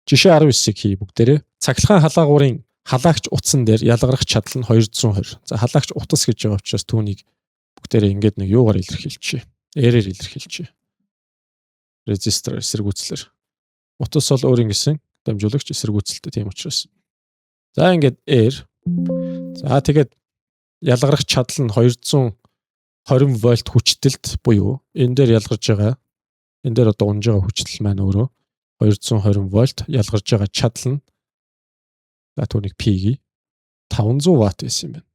Жишээ 19-ийг хий бүгдээрээ. Цахилгаан халаагуурын халаагч утсан дээр ялгарах чадал нь 220. За халаагч утас гэж байгаа учраас түүнийг бүгдээрээ ингээд нэг юугаар илэрхийлчихье. R-ээр илэрхийлчихье. Резистор эсэргүүцлэр. Утас бол өөр ингэсэн дамжуулагч эсэргүүцэлтэй тийм учраас. За ингээд R. За тэгээд ялгарах чадал нь 220 вольт хүчтэлд буюу энэ дээр ялгарч байгаа энэ дээр одоо унж байгаа хүчтэл маань өөрөө 220 вольт ялгарч байгаа чадал нь за түүнийг P-ийг 500 ватт гэсэн юм байна.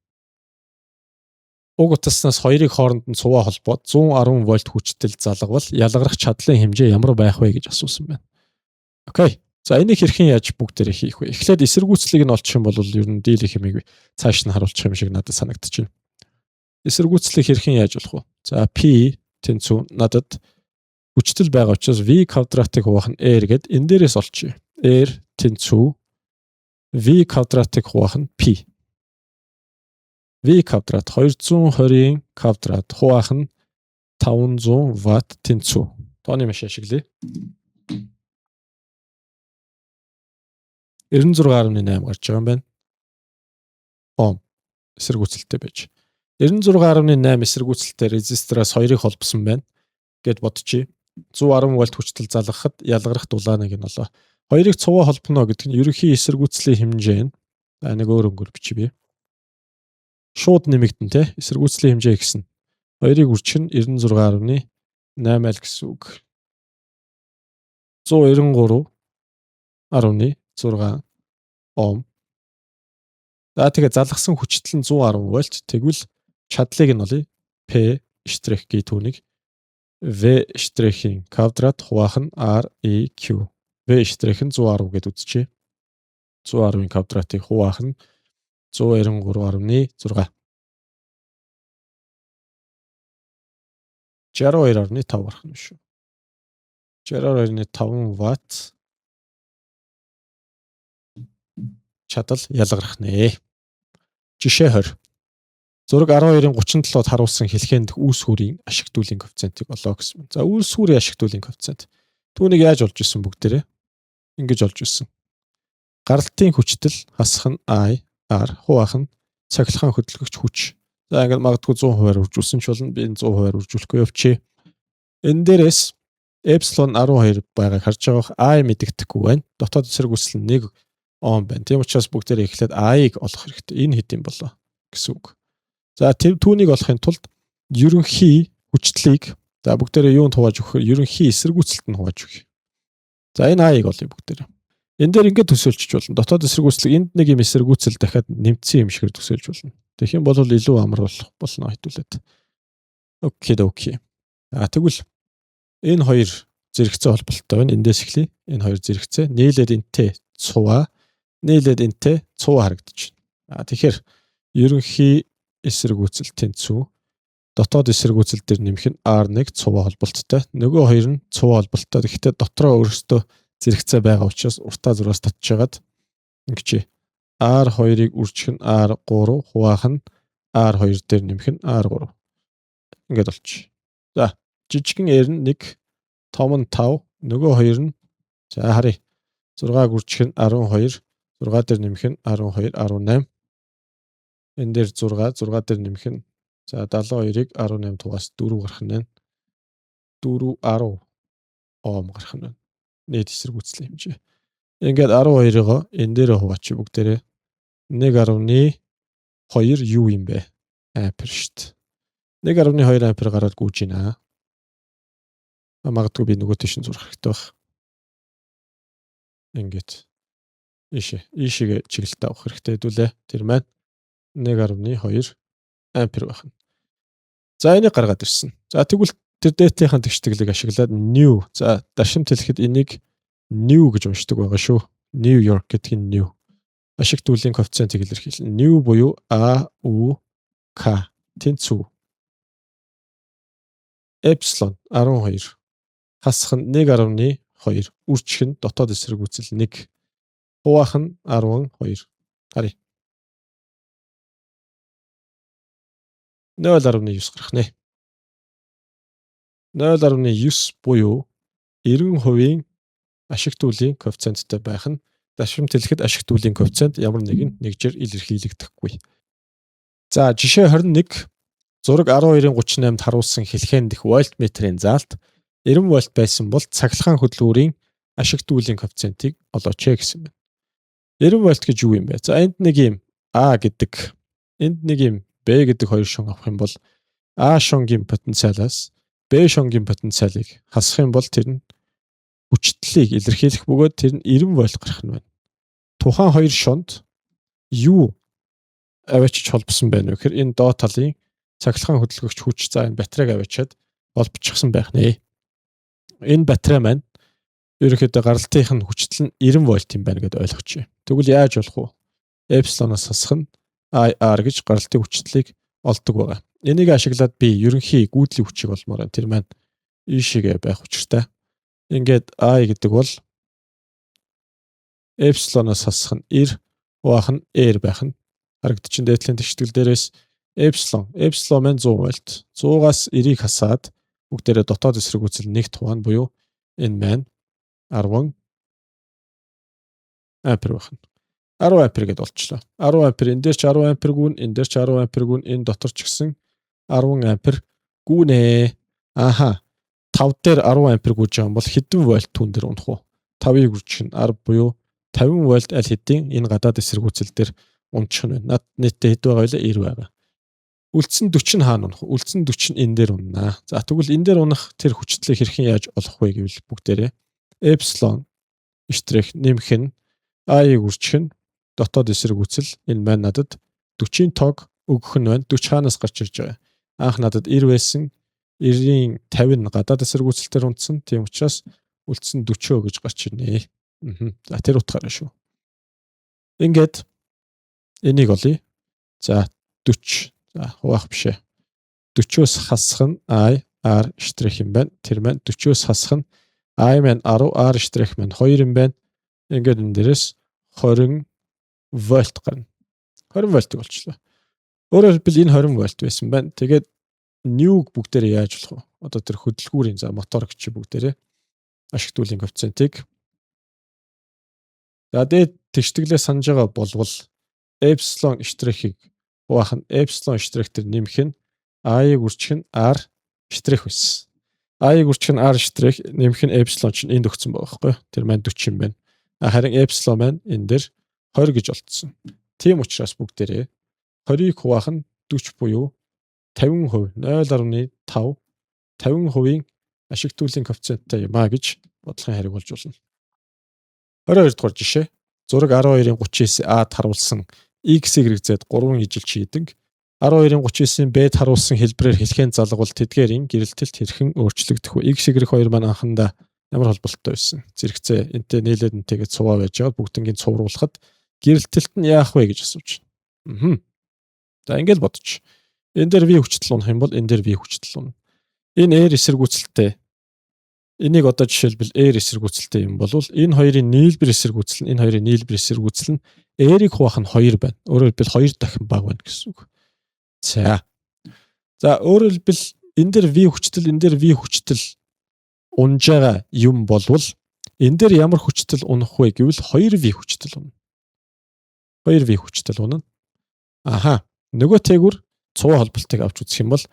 Уг утаснаас хоёрыг хооронд нь цуваа холбоод 110 вольт хүчтэл залгавал ялгарах чадлын хэмжээ ямар байх вэ гэж асуусан байна. Окей. За энийг хэрхэн яаж бүгдээрээ хийх вэ? Эхлээд эсэргүүцлийг нь олчих юм бол ер нь дийлэх хэмээг цааш нь харуулчих юм шиг надад санагдаж байна. Эсэргүүцлийг хэрхэн яаж болох вэ? За P тэнцүү надад хүчтэл байгаа учраас V квадратыг хуваах нь R гэд энэ дээрээс олчих. R тэнцүү V квадратыг хуваах нь P. V квадрат 220-ын квадрат хуваах нь 500 ватт тэнцүү. Тооны маш ашиглая. 96.8 гарч байгаа юм байна. Ом эсэргүүцэлтэй байж. 96.8 эсэргүүцэлтэй резистораас хоёрыг холбосон байна гэд бодчих. 110 вольт хүчтэл залгахад ялгарах дулааныг нь олоо. Хоёрыг цуваа холбоно гэдэг нь ерөнхий эсэргүүцлийн хэмжээ нь. За нэг өөр өнгөөр бичиж. Шууд нэмэгдэн те эсэргүүцлийн хэмжээ гэсэн. Хоёрыг үржих нь 96.8 л гэсэн үг. 193.6 ом. За тэгээ залгасан хүчтэл нь 110 вольт. Тэгвэл чадлыг нь олъё. P' гээ түүнийг V'-ийн квадрат хуваах нь R(E)Q. V' нь 110 гэд үзчихье. 110-ын квадратыг хуваах нь 193.6. 62.5 гарах нь шүү. 62.5 ватт чадал ялгарах нэ. Жишээ 20. Зураг 12-ын 37-д харуулсан хэлхээнд үүсвэрийн ашигтуулын коэффициентийг олоо гэсэн. За үүсвэрийн ашигтуулын коэффициент. Түүнийг яаж олж ирсэн бүгдээрээ? Ингэж олж ирсэн. Гаралтын хүчтэл хасах нь I R хуваах нь цахилгаан хөдөлгөгч хүч. За ингээд магадгүй 100% үржүүлсэн ч болно. Би 100% үржүүлэхгүй явчих. Энэ дээрээс эпсилон 12 байгааг харж байгаа. I мэдэгдэхгүй байна. Дотоод эсэргүүцэл нь 1 ом байна. Тийм учраас бүгдээрээ эхлээд I-ыг олох хэрэгтэй. Энэ хэд юм болоо гэсэн үг. За түүнийг олохын тулд ерөнхий хүчлийг за бүгдээрээ юунд хувааж өгөх вэ? Ерөнхий эсэргүүцэлд нь хувааж өгье. За энэ I-ыг олъё бүгдээрээ. Энэ дээр ингээд төсөөлчих болно. Дотоод эсэргүүцэл энд нэг юм эсэргүүцэл дахиад нэмсэн юм шигээр төсөөлж болно. Тэгэх юм бол илүү амар болно хэдүүлээд. Окей. Тэгвэл энэ хоёр зэрэгцээ холболттой байна. Эндээс эхлэе. Энэ хоёр зэрэгцээ нийлээд энтэй цуваа харагдаж байна. Тэгэхээр ерөнхий эсэргүүцэл тэнцүү дотоод эсэргүүцэл дээр нэмэх нь R1 цуваа холболттой. Нөгөө хоёр нь цуваа холболттой. Гэхдээ дотроо өөрөөсөө зэрэгцээ байгаа учраас уртаа зураас татчихагаад ингэж R2-ыг үржих нь R3 хуваах нь R2 дээр нэмэх нь R3. Ингээд болчих. За жижигхэн R нь 1 том нь 5 нөгөө хоёр нь за харъя 6-г үржих нь 12 6 дээр нэмэх нь 12 18 энэ дээр 6 дээр нэмэх нь за 72-ыг 18 тугаас 4 гарах нь 4 10 ом гарах нь нийт эсэргүүцлийн хэмжээ. Ингээд 12-ыгоо энэ дээр хуваачих бүгдээрээ 1.2 юу юм бэ? Ампер шүү дээ. 1.2 ампер гараад гүйж байна. Магадгүй би нөгөө тийш нь зурх хэрэгтэй баг. Ингээд ийшээ чиглэлтэй авах хэрэгтэй хэдүүлээ. Тэр маань 1.2 ампер байх нь. За энийг гаргаад ирсэн. За тэгвэл тэр дээдлийн тэгштэглийг ашиглаад new. За дашимт хэлэхэд энийг new гэж уншдаг байгаа шүү. New York гэдэг нь new. Ашигтуулын коэффициентийг илэрхийлнэ. New буюу AUK тэнцүү. Эпсилон 12 хасах нь 1.2 үржих нь дотоод эсэргүүцэл 1 хуваах нь 12 харъя 0.9 гарах нэ 0.9 буюу 90% ашигт үлийн коэффициенттэй байх нь давшимт хэлэхэд ашигт үлийн коэффициент ямар нэгэн нэгжээр илэрхийлэгдэхгүй. За жишээ 21 зураг 12-38-д харуулсан хэлхэн дэх вольтметрийн заалт 90 вольт байсан бол цахилгаан хөдөлгүүрийн ашигт үлийн коэффициентийг олооч гэсэн байна. 90 вольт гэж юу юм бэ? За энд нэг юм А гэдэг, энд нэг юм Б гэдэг хоёр шон авах юм бол А шонгийн потенциалаас Б шонгийн потенциалыг хасах юм бол тэр нь хүчтлийг илэрхийлэх бөгөөд тэр нь 90 вольт гарах нь байна. Тухайн хоёр шонд юу аваачиж холбосон байна вэ гэхээр энэ доод талын цахилгаан хөдөлгөгч хүч за энэ батарейг аваачаад холбочихсон байх нэ. Энэ батарей маань ерөнхийдөө гаралтынх нь хүчтэл нь 90 вольт юм байна гэдээ ойлгочих. Тэгвэл яаж болох вэ? Эпсилоноос хасах нь IR гэж гаралтын хүчлийг олдог байгаа. Энийг ашиглаад би ерөнхий гүйдлийн хүчийг олмоор байна. Тэр маань E шигээ байх учиртай. Ингээд I гэдэг бол эпсилоноос хасах нь 90, уах нь R байх нь харагдчихээн дээдлийн тэгштгэл дээрээс эпсилон маань 100 вольт. 100-аас 90-ийг хасаад бүгдээрээ дотоод эсрэг үзэл нэг тухайн буюу энэ маань 10 ампер байх нь. 10 ампер гэдээ болчихлоо. 10 ампер энэ дээр ч 10 ампер гүн, энэ дээр ч 10 ампер гүн, энэ дотор ч гэсэн 10 ампер гүнэ. Аха. 5 дээр 10 ампер гүйж байгаа юм бол хэдэн вольт түн дээр унах вэ? 5-ыг үржих нь 10 буюу 50 вольт аль хэдийн энэ гадаад эсрэг үзэл дээр унчих нь байна. Над нийтдээ хэд байгаа вэ? 90 байгаа. Үлдсэн 40 нь хаана унах вэ? Үлдсэн 40 нь энэ дээр унана. За тэгвэл энэ дээр унах тэр хүчтлийг хэрхэн яаж олох вэ гэвэл бүгдээрээ эпсилон штрих нэмэх нь I-ыг үржих нь дотоод эсрэг үзэл энэ маань надад 40-ийн тог өгөх нь байна. 40 хаанаас гарч ирж байгаа. Анх надад 90 байсан. 90-ийн 50 гадаад эсрэг үзэлтээр унтсан. Тийм учраас үлдсэн 40 гэж гарч ирнэ. За тэр утгаараа шүү. Ингээд энийг олъё. За 40. За хуваах бишээ. 40-оос хасах нь I R штрих юм байна. Тэр маань 40-оос хасах нь I маань 10 R штрих маань 2 юм байна. Ингээд энэ дээрээс 20 вольт гарна. 20 вольт болчихлоо. Өөрөөр хэлбэл энэ 20 вольт байсан байна. Тэгээд ньюг бүгдээрээ яаж болох вэ? Одоо тэр хөдөлгүүрийн за мотор гэж бүгдээрээ ашигт үлийн коэффициентийг за дээд тэгштэглээ санаж байгаа болвол эпсилон штрихийг хуваах нь эпсилон штрих төр нэмэх нь I-ыг үржих нь R штрих байсан. I-ыг үржих нь R штрих нэмэх нь эпсилон чинь энд өгсөн байгаа байхгүй юу? Тэр маань 40 юм байна. Харин эпсилон маань энэ дээр 20 гэж олдсон. Тийм учраас бүгдээрээ 20-ыг хуваах нь 40 буюу 50%, 0.5 50%-ийн ашигт үлийн коэффициенттэй юм а гэж бодлогын хэрэг болж болно. 22 дугаар жишээ. Зураг 12-ийн 39-ад харуулсан XYZ 3 ижил чийдэг 12-ийн 39-ийн Б-д харуулсан хэлбэрээр хэлхэн залгавал тэдгээрийн гэрэлтэлт хэрхэн өөрчлөгдөх вэ? XY2 маань анхандаа ямар холболттой байсан? Зэрэгцээ энтэй нийлээд энтэйгээ цуваа байж байгаа бүгднийг цувруулахад гэрэлтэлт нь яах вэ гэж асууж байна. За ингэж бодчих. Энэ дээр V хүчтэл унах юм бол энэ дээр V хүчтэл унах. Энэ R эсэргүүцэлтэй. Энийг одоо жишээлбэл R эсэргүүцэлтэй юм бол энэ хоёрын нийлбэр эсэргүүцэл нь энэ хоёрын нийлбэр эсэргүүцэл нь R-ийг хуваах нь 2 байна. Өөрөөр хэлбэл 2 дахин бага байна гэсэн үг. За өөрөөр хэлбэл энэ дээр V хүчтэл энэ дээр V хүчтэл унж байгаа юм болвол энэ дээр ямар хүчтэл унах вэ гэвэл 2V хүчтэл унана. 2V хүчтэл унана. Аха. Нөгөө тэгүр цуваа холболтыг авч үзэх юм бол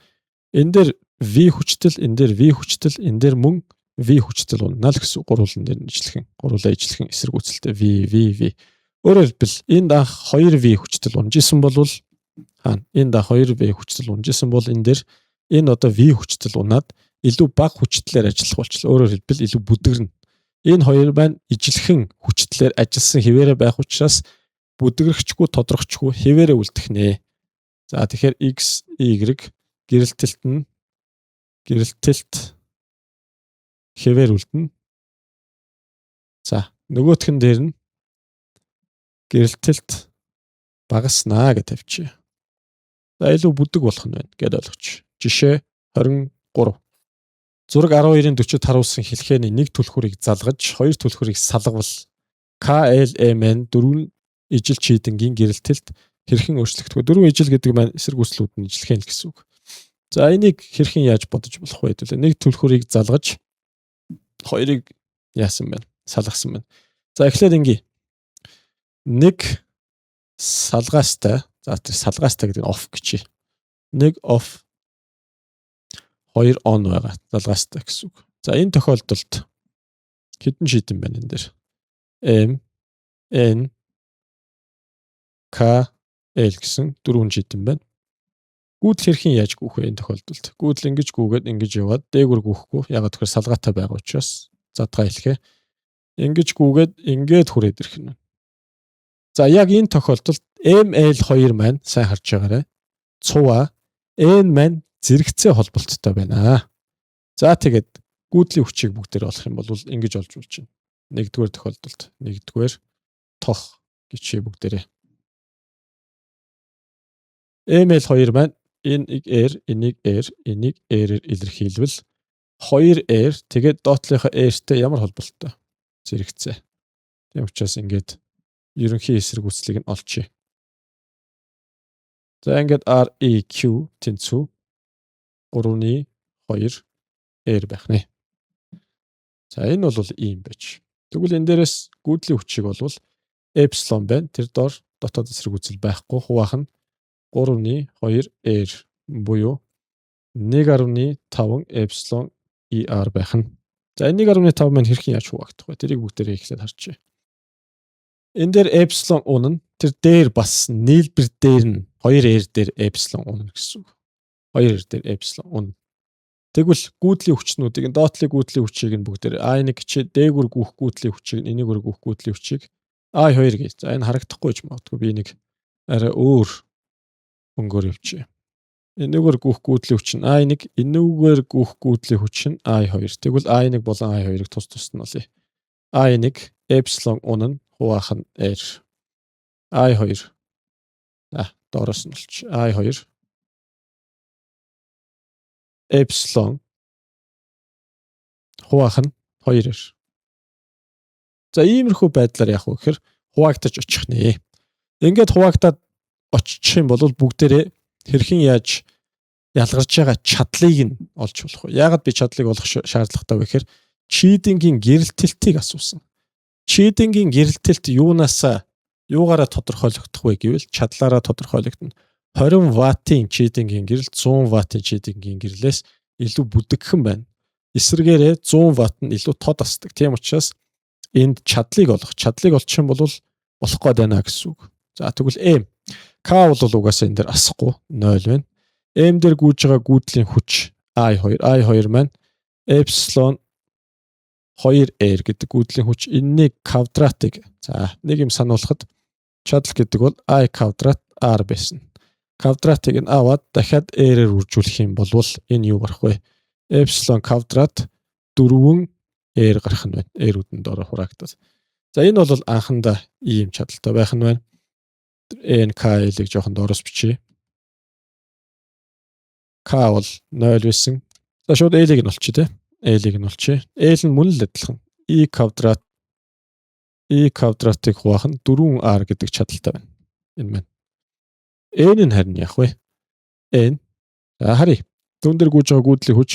энэ дээр V хүчтэл, энэ дээр V хүчтэл, энэ дээр мөн V хүчтэл унана л гэсэн гурван дээр ижилхэн, гурвуулаа ижилхэн эсэргүүцэлтэй V. Өөрөөр хэлбэл энд анх 2V хүчтэл унжсэн бол хаана? Энд анх 2V хүчтэл унжсэн бол энэ дээр энэ одоо V хүчтэл унаад илүү бага хүчтлээр ажиллах болчихлоо. Өөрөөр хэлбэл илүү бүдгэрнэ. Энэ хоёр маань ижилхэн хүчтлээр ажилласан хэвээрээ байх учраас бүдгэрхчгүй тодорхойчгүй хэвээрээ үлдэх. За тэгэхээр X, Y гэрэлтэлт хэвээр үлдэнэ. За нөгөөх нь дээр нь гэрэлтэлт багаснаа гэж тавьчих. За илүү бүдэг болох нь байна гэдээ ойлгоч. Жишээ 23. Зураг 12-ийн 40-д харуулсан хэлхээний нэг түлхүүрийг залгаж хоёр түлхүүрийг салгавал KLM-н 4 ижил чийдэнгийн гэрэлтэлт хэрхэн өөрчлөгдөх вэ? 4 ижил гэдэг маань эсэргүүцлүүд нь ижилхэн л гэсэн үг. За энийг хэрхэн яаж бодож болох вэ? Нэг түлхүүрийг залгаж хоёрыг яасан байна? салгасан байна. За эхлээд ингээ. Нэг салгаастай. За тэр салгаастай гэдэг нь off гэж. Нэг off 2 on байгаа. Салгаастай гэсэн үг. За энэ тохиолдолд хэдэн шийдэн байна энэ дээр? M N K L гэсэн 4 шийдэн байна. Гүйдэл хэрхэн яаж гүйх вэ энэ тохиолдолд? Гүйдэл ингэж гүйгээд ингэж яваад дээгүр гүйхгүй. Ягаад гэхээр салгаатай байгаа учраас задгаа хэлэхээ. Ингэж гүйгээд ингээд хүрээд ирэх нь. За яг энэ тохиолдолд ML2 маань сайн харж байгаарай. Цуваа N маань зэрэгцээ холболттой байна. За тэгээд гүйдлийн хүчийг бүгдээр олох юм бол ингэж олж болж байна. Нэгдүгээр тохиолдолд нэгдүгээр тох гэж бүгдээрээ. ML2 маань энийг энийг энийг илэрхийлвэл 2R тэгээд доотлынхаа R-тэй ямар холболттой? Зэрэгцээ. Тийм учраас ингээд ерөнхий эсрэг үслийг нь олчихъя. За ингээд REQ тэнцүү 3-2 R байх нэ. За энэ бол ийм байж. Тэгвэл энэ дээрээс гүйдлийн хүчийг болвол эпсилон байна. Тэр доор дотоод эсрэг үзэл байхгүй. Хуваах нь 3-2 R буюу 1.5 эпсилон ER байх нь. За 1.5 маань хэрхэн яаж хуваагдах вэ? Тэрийг бүгдээрээ эхлээд харчээ. Энэ дээр эпсилон унана. Тэр дээр бас нийлбэр дээр нь 2R дээр эпсилон унана гэсэн үг. 2R дээр эпсилон унана. Тэгвэл гүйдлийн хүчнүүдийг доотлын гүйдлийн хүчийг нь бүгдээр I1 чи дээгүр гүйх гүйдлийн хүчийг энийгүр гүйх гүйдлийн хүчийг I2 гэж. За энэ харагдахгүй ч магадгүй би нэг арай өөр өнгөөр явчих. Энийгүр гүйх гүйдлийн хүч нь I1, энүүгээр гүйх гүйдлийн хүч нь I2. Тэгвэл I1 болон I2-ыг тус тусд нь олъё. I1 эпсилон унана хуваах нь R. I2 доороос нь олчих. I2 эпсилон хуваах нь 2R. За иймэрхүү байдлаар яах вэ гэхээр хуваагдаж очих нэ. Ингээд хуваагдаад очих юм бол бүгдээрээ хэрхэн яаж ялгарч байгаа чадлыг нь олж болох вэ? Яагаад би чадлыг олох шаардлагатай вэ гэхээр чийдингийн гэрэлтэлтийг асуусан. Чийдингийн гэрэлтэлт юугаараа тодорхойлогдох вэ гэвэл чадлаараа тодорхойлогдно. 20 ваттын чийдингийн гэрэлт 100 ваттын чийдингийн гэрлээс илүү бүдэгхэн байна. Эсвэргээрээ 100 ватт нь илүү тод асдаг. Тийм учраас энд чадлыг олчих юм бол болох гээд байна гэсэн үг. За тэгвэл M K бол угаасаа энэ дээр асахгүй 0 байна. M дээр гүйж байгаа гүйдлийн хүч I2 маань эпсилон 2R гэдэг гүйдлийн хүч энэний квадратыг нэг юм сануулхад чадал гэдэг бол I квадрат R байсан. Квадратыг нь аваад дахиад R-ээр үржүүлэх юм бол энэ юу гарах вэ? Эпсилон квадрат 4R гарах нь байна. R-үүд нь доороо хураагдаад. За энэ бол анхандаа ийм чадалтай байх нь байна. NKL-ийг жоохон доороос бичье. K бол 0 байсан. За шууд L-ийг нь олчих тий. L-ийг нь олчих. L нь мөн л адилхан. E квадратыг хуваах нь 4R гэдэг чадалтай байна. Энэ маань. N нь харин яах вэ? N. За харъя. Түүн дээр гүйж байгаа гүйдлийн хүч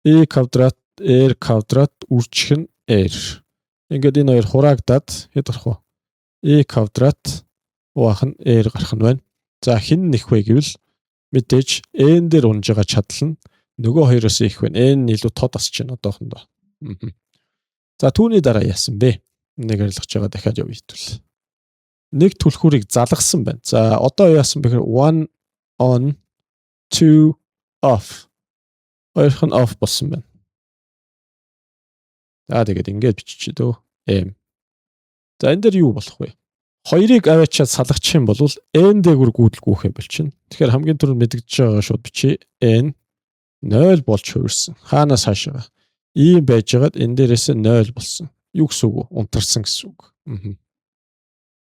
E квадрат R квадрат үржих нь R. Ингээд энэ хоёр хураагдаад хэд гарах вэ? E квадрат хуваах нь R гарах нь байна. За хэн нэх вэ гэвэл мэдээж N дээр унж байгаа чадал нь нөгөө хоёроос их байна. N илүү тод асч байна одоохондоо. За түүний дараа яасан бэ? Нэг арилгаж байгаа дахиад явъя хэвэл. Нэг түлхүүрийг залгасан байна. За одоо яасан бэ гэхээр 1 on 2 off. Хоёрх нь off болсон байна. За тэгээд ингээд биччихье дөө. M. За энэ дээр юу болох вэ? Хоёрыг аваачаад салгачих юм бол N дээгүр гүйдэл гүйх юм болчихно. Тэгэхээр хамгийн түрүүнд мэдгэж байгаа шууд бичье. N 0 болж хувирсан. Хаанаас хаашаа? Ийм байжгаад энэ дээрээс 0 болсон. Юу гэсэн үг вэ? Унтарсан гэсэн үг.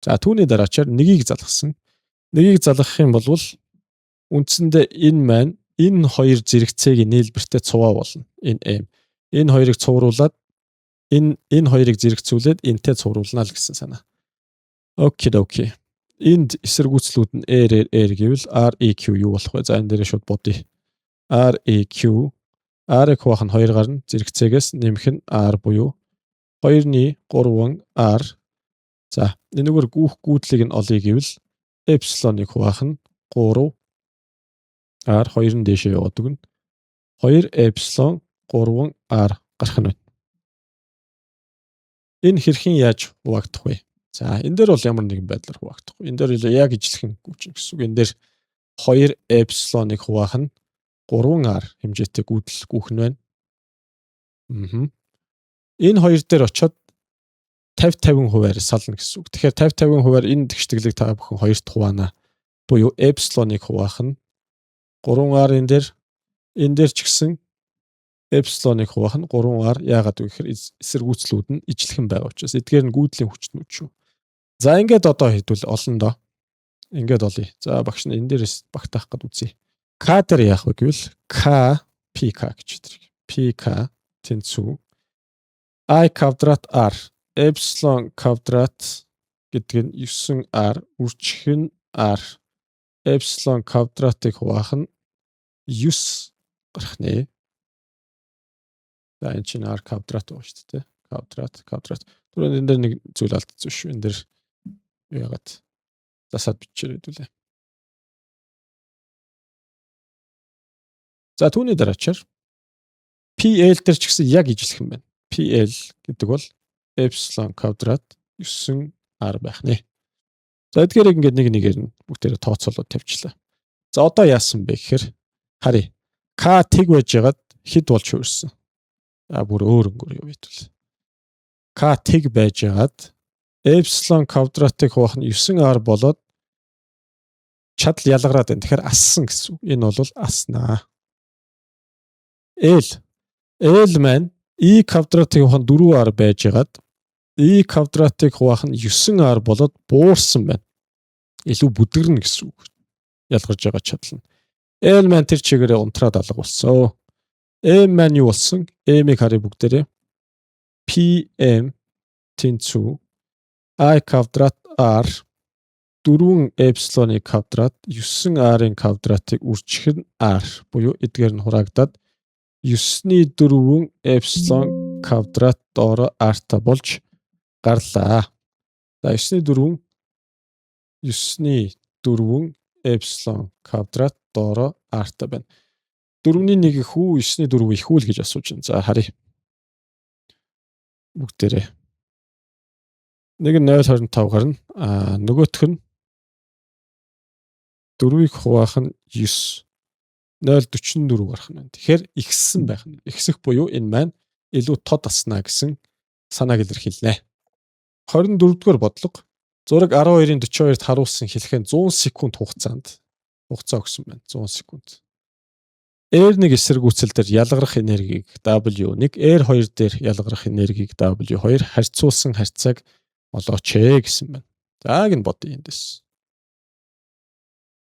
За түүний дараачаар нэгийг залгасан. Нэгийг залгах юм бол үндсэндээ энэ маань энэ хоёр зэрэгцээгийн нийлбэртэй цуваа болно. Энэ M. Энэ хоёрыг цувруулад энэ хоёрыг зэрэгцүүлээд энтэй цувруулна л гэсэн санаа. Окей. Энд эсэргүүцлүүд нь R гэвэл REQ юу болох вэ? За энэ дээр шууд бодъё. REQ R-ыг хуваах нь 2 гарна. Зэрэгцээгээс нэмэх нь R буюу 2-ны 3 r. За энэгээр гүйтлийг нь олъё гэвэл эпсилоныг хуваах нь 3 r 2 нь дээшээ яваад өгнө. 2 эпсилон 3 r гарах нь байна. Энэ хэрхэн яаж хуваагдах вэ? За энэ дээр бол ямар нэгэн байдлаар хуваагдах вэ? Энэ дээр яг ижлэхэн гүйчин гэсэн үг. Энэ дээр 2 эпсилоныг хуваах нь 3r хэмжээтэй гүйтэл гүйх нь байна. Энэ хоёр дээр очиод 50-50% сална гэсэн үг. Тэгэхээр 50-50% энэ тэгштгэлийг та бүхэн хоёрт хуваана. Буюу эпсилоныг хуваах нь 3r энэ дээр ч гэсэн эпсилоныг хуваах нь 3r. Яагаад вэ гэхээр эсэргүүцлүүд нь ижлэхэн байгаа учраас эдгээр нь гүйдлийн хүчнүүд шүү. За ингээд одоо хэдвэл олон доо. Ингээд олъё. За багш нь энэ дээрээс багтаах гээд үзье. К дээр яах вэ гэвэл k pk гэж байдаг. Pk тэнцүү I квадрат r эпсилон квадрат гэдэг нь 9r үржих нь r эпсилон квадратыг хуваах нь 9 гарах нэ. За энэ чинь r квадрат байна шүү дээ. Квадрат. Түрүүнд энэ дээр нэг зүйл алдсан шүү. Энэ дээр яагаад засаад бичээрэй дүүлээ. За түүний дараачаар PL дээр ч гэсэн яг ижлэх юм байна. PL гэдэг бол эпсилон квадрат 9r байх нэ. За эдгээрийг ингээд нэгээр нь бүгдээрээ тооцоолоод тавьчлаа. За одоо яасан бэ гэхээр харъя. K тэг байж байгаад хэд болж хувирсан. За бүр өөр өнгөөр юу байтвэл. K тэг байж байгаад эпсилон квадратыг хуваах нь 9r болоод чадал ялгараад байна. Тэгэхээр ассан гэсэн үг. Энэ бол аснаа. L маань E квадратыг хуваах нь 4r байж байгаад E квадратыг хуваах нь 9r болоод буурсан байна. Илүү бүдгэрнэ гэсэн үг. Ялгарж байгаа чадал нь. L маань тэр чигээрээ унтраад алга болсон. M маань юу болсон? M-ийг харъя бүгдээрээ. PM тэнцүү I квадрат r 4 эпсилоны квадрат 9r-ын квадратыг үржих нь r буюу эдгээр нь хураагдаад 9-ний 4 эпсилон квадрат доороо r-та болж гарлаа. За 9-ний 4 эпсилон квадрат доороо r-та байна. 4-ний 1 их үү 9-ний 4 их үү гэж асууж байна. За харъя. Бүгдээрээ. Нэг нь 0.25 гарна. Нөгөөх нь 4-ийг хуваах нь 9. 0.44 гарах нь. Тэгэхээр ихссэн байх нь. Ихсэх буюу энэ маань илүү тод аснаа гэсэн санааг илэрхийлнэ. 24-р бодлого зураг 12-ын 42-т харуулсан хэлхэн 100 секунд хугацаа өгсөн байна. 100 секунд. R1 эсэргүүцэл дээр ялгарах энергийг W1, R2 дээр ялгарах энергийг W2 харьцуулсан харьцааг олооч гэсэн байна. За энэ бодъё эндээс.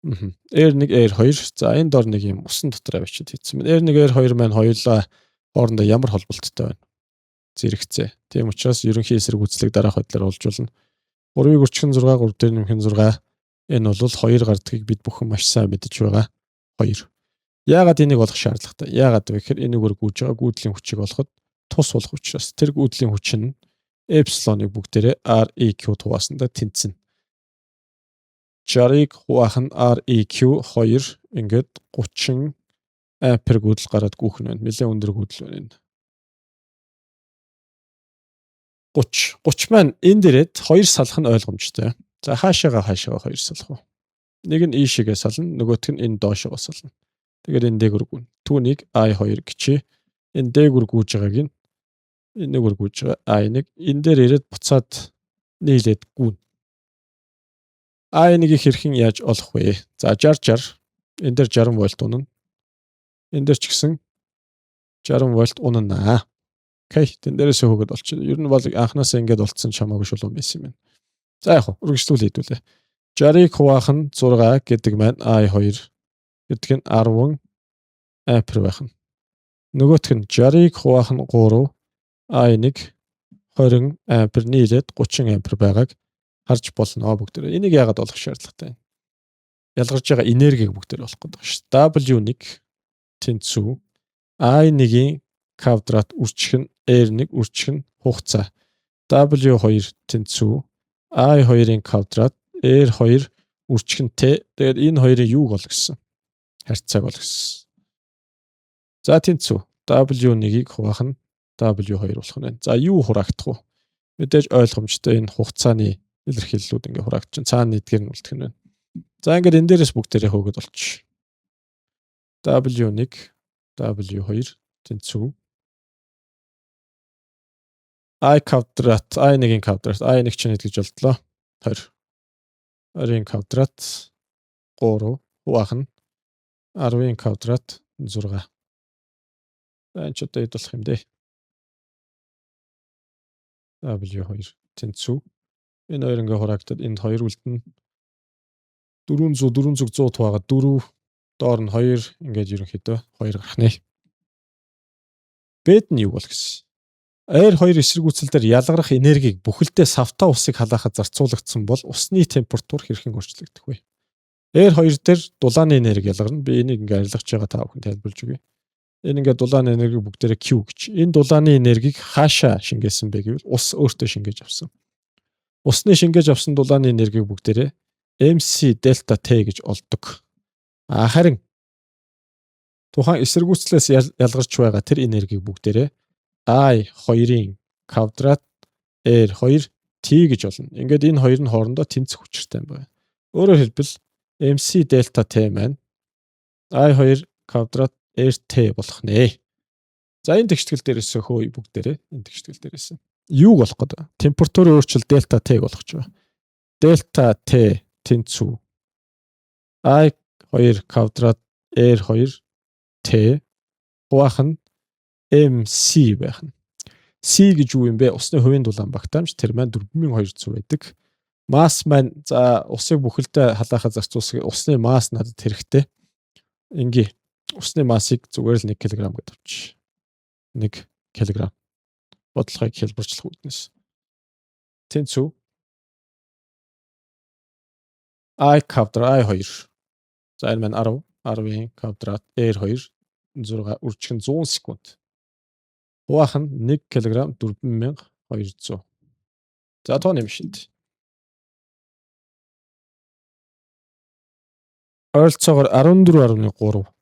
R1, R2. За энэ дор нэг юм усан дотор авчид хийсэн байна. R1, R2 маань хоёулаа хоорондоо ямар холболттой байна? Зэрэгцээ. Тийм учраас ерөнхий эсэргүүцлийг дараах байдлаар олж болно. 3-ыг үржих нь 6, 3 дээр нэмэх нь 6. Энэ бол 2 гардгийг бид бүхэн маш сайн мэдэж байгаа. 2. Яагаад энийг олох шаардлагатай? Яагаад вэ гэхээр энэгээр гүйж байгаа гүйдлийн хүчийг олоход тус болох учраас тэр гүйдлийн хүч нь эпсилоныг бүгдээрээ REQ хуваасандаа тэнцэнэ. 60-ыг хуваах нь REQ 2 ингээд 30 ампер гүйдэл гараад гүйх нь байна. Нэлээд өндөр гүйдэл байна. 30 маань энэ дээрээ 2 салах нь ойлгомжтой. За хаашаага 2 салах вэ? Нэг нь ийшээгээ сална, нөгөөх нь энэ доошоо сална. Тэгээд энэ дээгүр гүн. Түүнийг I2 гэчээ. Энэ дээгүр гүйж байгааг нь энэгээр гүйж байгаа I1 энэ дээр ирээд буцаад нийлээд гүн. I1-ийг хэрхэн яаж олох вэ? За 60 энэ дээр 60 вольт унана. Энэ дээр ч гэсэн 60 вольт унана. Окей, тэн дээрээс хөөгд олчихно. Ер нь бол анханасаа ингэж олцсон чамаагүй шулуун байсан юм байна. За яг үргэлжлүүлээ хэдүүлээ. 60-ыг хуваах нь 6 гэдэг маань I2 гэдэг нь 10 ампер байх нь. Нөгөөх нь 60-ыг хуваах нь 3 I1 20 ампер нийлээд 30 ампер байгааг харж болно бүгдээ. Энийг яагаад олох шаардлагатай вэ? Ялгарч байгаа энергийг бүгдээ олох гэдэг шүү. W1 тэнцүү I1-ийн квадрат үржих нь R1 үржих нь хугацаа. W2 тэнцүү I2-ын квадрат R2 үрчгэн T. Тэгээд энэ хоёрын юуг ол гэсэн. Харьцааг ол гэсэн. За тэнцүү W1-ийг хуваах нь W2 болох нь байна. За юу хураагдах вэ? Мэдээж ойлгомжтой энэ хугацааны илэрхийллүүд ингээ хураагдчихна. Цаана эдгээр нь үлдэх нь байна. За ингээд энэ дээрээс бүгдээрээ хөөгд болчих. W1 W2 тэнцүү I квадрат I1-ийн квадрат I1 чинь хэд гэж болтлоо 20. 20-ийн квадрат 3 хуваах нь 10-ийн квадрат 6. Энэ ч одоо хэд болох юм бэ? W2 тэнцүү энэ хоёр ингээ хураагдаад энд 2 үлдэнэ. 400 100 хуваагаад 4 доор нь 2 ингээд ерөнхийдөө 2 гарах нэ. Бэд нь юу бол гэсэн. R2 эсэргүүцэлдэр ялгарах энергийг бүхэлдээ савтаа усыг халаахад зарцуулагдсан бол усны температур хэрхэн өөрчлөгдөх вэ? R2 дээр дулааны энерги ялгарна. Би энийг ингээ арилгаж байгаа та бүхэн тайлбарлаж өгье. Энэ ингээ дулааны энергийг бүгдээрээ Q гэж. Энэ дулааны энергийг хаашаа шингээсэн бэ гэвэл ус өөртөө шингээж авсан. Усны шингээж авсан дулааны энергийг бүгдээрээ MC delta T гэж олдог. Харин тухайн эсэргүүцлээс ялгарч байгаа тэр энергийг бүгдээрээ I2-ийн квадрат R2 T гэж болно. Ингээд энэ хоёр нь хоорондоо тэнцэх хүчтэй байна. Өөрөөр хэлбэл MC delta T маань I2 квадрат RT болох нэ. За энэ тэгштгэл дээрээс хөөе бүгдээрээ энэ тэгштгэл дээрээс. Юу болох гэдэг? Температурын өөрчлөлт delta T болгож байгаа. Delta T тэнцүү I2 квадрат R2 T хуваах нь MC байх нь. C гэж юу юм бэ? Усны хувийн дулаан багтаамж тэр маань 4200 байдаг. Масс маань за усыг бүхэлдээ халаахад зарцуулсан усны масс надад хэрэгтэй. Ингээ усны массыг зүгээр л 1 кг гэдэг авчи. 1 кг. Бодлогыг хэлбэрчлэх үүднээс. Тэнцүү I квадрат I2. За энэ маань 10 10-ийн квадрат R2 6 үржих нь 100 секунд. Хуваах нь 1 кг 4200. За тооны машинд. Ойролцоогоор 14.3